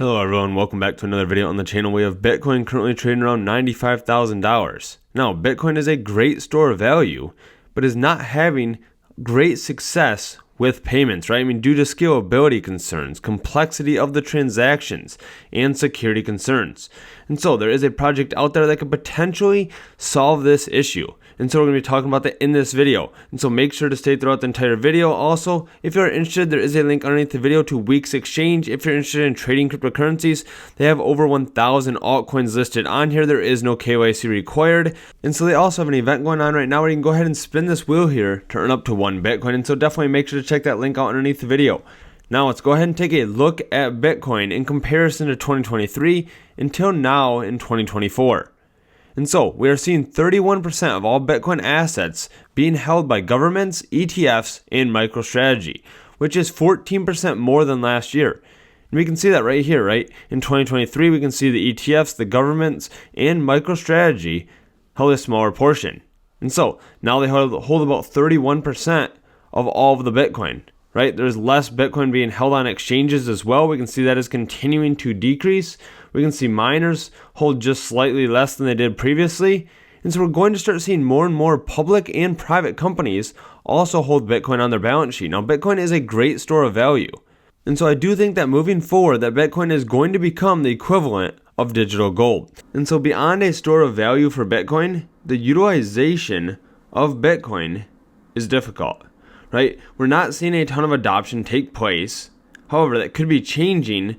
Hello everyone, welcome back to another video on the channel. We have Bitcoin currently trading around $95,000. Now, Bitcoin is a great store of value, but is not having great success with payments, right? I mean, due to scalability concerns, complexity of the transactions, and security concerns. And so there is a project out there that could potentially solve this issue. And so we're going to be talking about that in this video. And so make sure to stay throughout the entire video. Also, if you're interested, there is a link underneath the video to Weex exchange. If you're interested in trading cryptocurrencies, they have over 1,000 altcoins listed on here. There is no KYC required. And so they also have an event going on right now where you can go ahead and spin this wheel here to earn up to 1 Bitcoin. And so definitely make sure to check that link out underneath the video. Now let's go ahead and take a look at Bitcoin in comparison to 2023 until now in 2024. And so we are seeing 31% of all Bitcoin assets being held by governments, ETFs, and MicroStrategy, which is 14% more than last year. And we can see that right here, right? In 2023, we can see the ETFs, the governments, and MicroStrategy held a smaller portion. And so now they hold about 31% of all of the Bitcoin, right? There's less Bitcoin being held on exchanges as well. We can see that is continuing to decrease. We can see miners hold just slightly less than they did previously. And so we're going to start seeing more and more public and private companies also hold Bitcoin on their balance sheet. Now, Bitcoin is a great store of value. And so I do think that moving forward, that Bitcoin is going to become the equivalent of digital gold. And so beyond a store of value for Bitcoin, the utilization of Bitcoin is difficult, right? We're not seeing a ton of adoption take place. However, that could be changing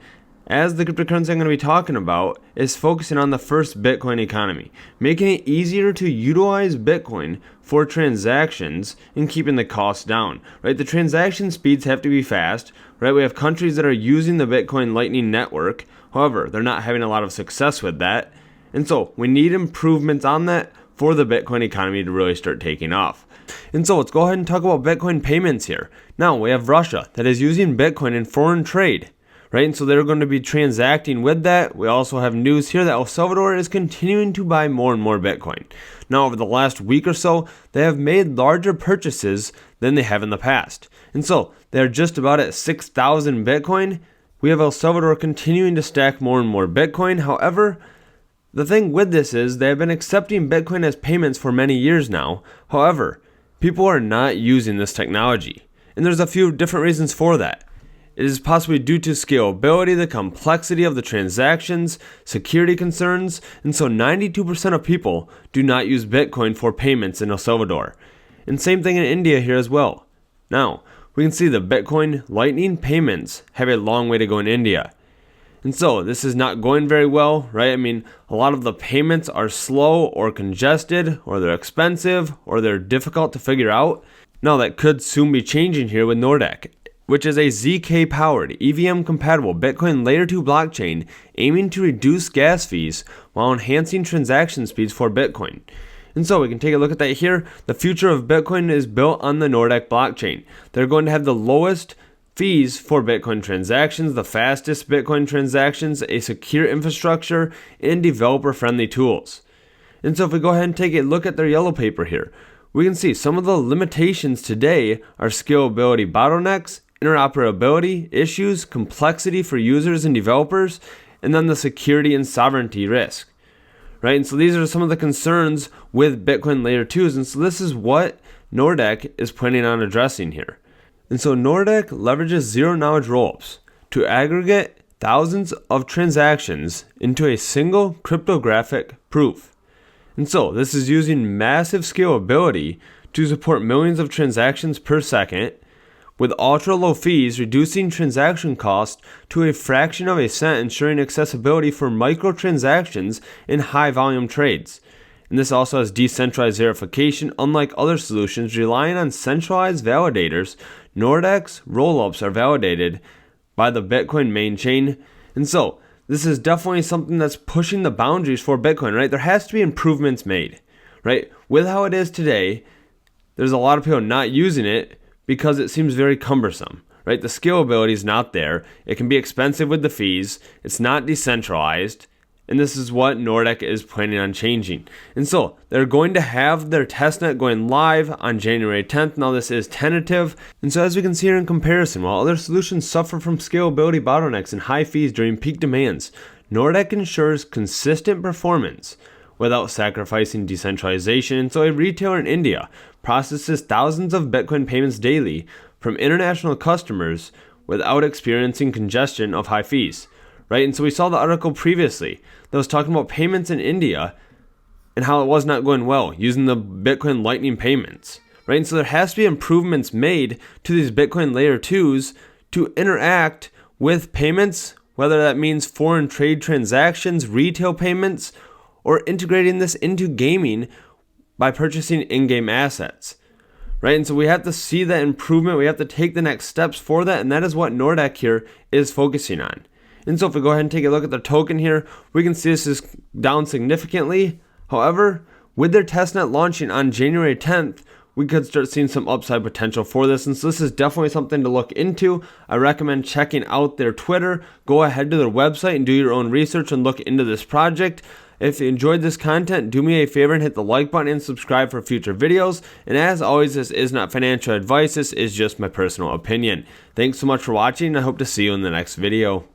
as the cryptocurrency I'm going to be talking about is focusing on the first Bitcoin economy, making it easier to utilize Bitcoin for transactions and keeping the costs down, right? The transaction speeds have to be fast, right? We have countries that are using the Bitcoin Lightning Network. However, they're not having a lot of success with that. And so we need improvements on that for the Bitcoin economy to really start taking off. And so let's go ahead and talk about Bitcoin payments here. Now we have Russia that is using Bitcoin in foreign trade, right? And so they're going to be transacting with that. We also have news here that El Salvador is continuing to buy more and more Bitcoin. Now, over the last week or so, they have made larger purchases than they have in the past. And so they're just about at 6,000 Bitcoin. We have El Salvador continuing to stack more and more Bitcoin. However, the thing with this is they have been accepting Bitcoin as payments for many years now. However, people are not using this technology. And there's a few different reasons for that. It is possibly due to scalability, the complexity of the transactions, security concerns, and so 92% of people do not use Bitcoin for payments in El Salvador. And same thing in India here as well. Now, we can see the Bitcoin Lightning payments have a long way to go in India. And so this is not going very well, right? I mean, a lot of the payments are slow or congested, or they're expensive, or they're difficult to figure out. Now, that could soon be changing here with Nordic, which is a ZK-powered, EVM-compatible Bitcoin Layer 2 blockchain aiming to reduce gas fees while enhancing transaction speeds for Bitcoin. And so we can take a look at that here. The future of Bitcoin is built on the Nordic blockchain. They're going to have the lowest fees for Bitcoin transactions, the fastest Bitcoin transactions, a secure infrastructure, and developer-friendly tools. And so if we go ahead and take a look at their yellow paper here, we can see some of the limitations today are scalability bottlenecks, interoperability issues, complexity for users and developers, and then the security and sovereignty risk, right? And so these are some of the concerns with Bitcoin Layer 2s, and so this is what Nordic is planning on addressing here. And so Nordic leverages zero-knowledge rollups to aggregate thousands of transactions into a single cryptographic proof. And so this is using massive scalability to support millions of transactions per second, with ultra-low fees reducing transaction costs to a fraction of a cent, ensuring accessibility for microtransactions in high-volume trades. And this also has decentralized verification. Unlike other solutions relying on centralized validators, Nordic's rollups are validated by the Bitcoin main chain. And so this is definitely something that's pushing the boundaries for Bitcoin, right? There has to be improvements made, right? With how it is today, there's a lot of people not using it because it seems very cumbersome, right? The scalability is not there. It can be expensive with the fees. It's not decentralized. And this is what Nordic is planning on changing. And so they're going to have their testnet going live on January 10th. Now this is tentative. And so as we can see here in comparison, while other solutions suffer from scalability bottlenecks and high fees during peak demands, Nordic ensures consistent performance without sacrificing decentralization. And so a retailer in India processes thousands of Bitcoin payments daily from international customers without experiencing congestion of high fees. Right? And so we saw the article previously that was talking about payments in India and how it was not going well using the Bitcoin Lightning payments. Right? And so there has to be improvements made to these Bitcoin layer 2s to interact with payments, whether that means foreign trade transactions, retail payments, or integrating this into gaming by purchasing in-game assets. Right? And so we have to see that improvement. We have to take the next steps for that. And that is what Nordic here is focusing on. And so if we go ahead and take a look at their token here, we can see this is down significantly. However, with their testnet launching on January 10th, we could start seeing some upside potential for this. And so this is definitely something to look into. I recommend checking out their Twitter. Go ahead to their website and do your own research and look into this project. If you enjoyed this content, do me a favor and hit the like button and subscribe for future videos. And as always, this is not financial advice. This is just my personal opinion. Thanks so much for watching, and I hope to see you in the next video.